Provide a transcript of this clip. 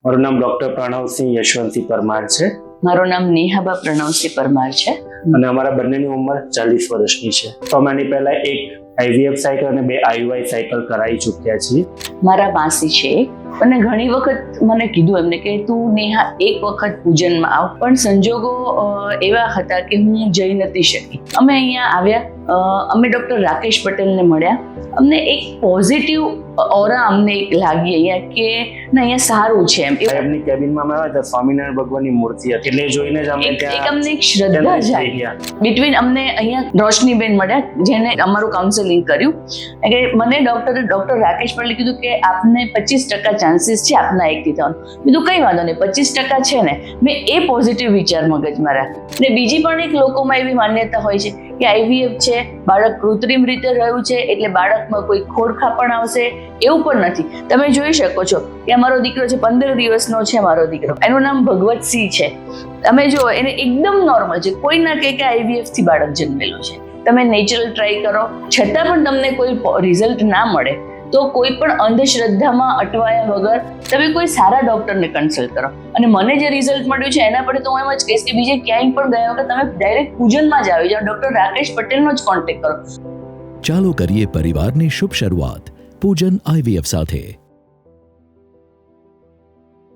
મારું નામ ડોક્ટર પ્રણવસિંહ યશવંતસિંહ પરમાર છે મારું નામ નેહાબા પ્રણવસિંહ પરમાર છે અને અમારા બંનેની ઉંમર 40 વર્ષની છે. 6 મહિના પહેલા એક IVF સાયકલ અને 2 IUI સાયકલ કરાવી ચૂક્યા છીએ. મારા માસી છે અને ઘણી વખત મને કીધું એમને કે તું નેહા એક વખત પૂજનમાં આવ, પણ સંજોગો એવા હતા કે હું જઈ નથી શકી. અમે અહીંયા આવ્યા, અમે ડૉક્ટર રાકેશ પટેલને મળ્યા. અમને એક પોઝિટિવ ઓરા અમને એક લાગી અહીંયા કે ના અહીંયા સારું છે એમ. સાહેબની કેબિનમાં અમે આવ્યા તો સ્વામિનારાયણ ભગવાનની મૂર્તિ હતી એટલે જોઈને જ અમે એક અમને એક શ્રદ્ધા જાગી. બિટવીન અમને અહીંયા રોશનીબેન મળ્યા જેને અમારું કાઉન્સેલિંગ કર્યું કે મને ડૉક્ટર રાકેશ પટેલે કીધું કે આપને 25% ચાન્સીસ છે આપના એકથી થવાનું. કીધું કંઈ વાંધો નહીં, 25% છે ને. મેં એ પોઝિટિવ વિચાર મગજમાં રાખ્યો. ને બીજી પણ એક લોકોમાં એવી માન્યતા હોય છે કે IVF છે, બાળક કૃત્રિમ રીતે રહ્યું છે એટલે બાળકમાં કોઈ ખોડખા પણ આવશે, એવું પણ નથી. તમે જોઈ શકો છો કે અમારો દીકરો છે, 15 દિવસનો છે મારો દીકરો, એનું નામ ભગવતસિંહ છે. તમે જુઓ એને એકદમ નોર્મલ છે, કોઈ ના કહે કે IVF થી બાળક જન્મેલું છે. તમે નેચરલ ટ્રાય કરો છતાં પણ તમને કોઈ રિઝલ્ટ ના મળે તો કોઈ પણ અંધશ્રદ્ધામાં અટવાયા વગર તમે કોઈ સારા ડોક્ટરને કન્સલ્ટ કરો. અને મને જે રિઝલ્ટ મળ્યું છે એના પર તો હું એમ જ કહીશ કે બીજે ક્યાંય પણ ગયા વગર તમે ડાયરેક્ટ પૂજનમાં જ આવી જાઓ, ડૉક્ટર રાકેશ પટેલનો જ કોન્ટેક્ટ કરો. ચાલો કરીએ પરિવારની શુભ શરૂઆત પૂજન IVF સાથે.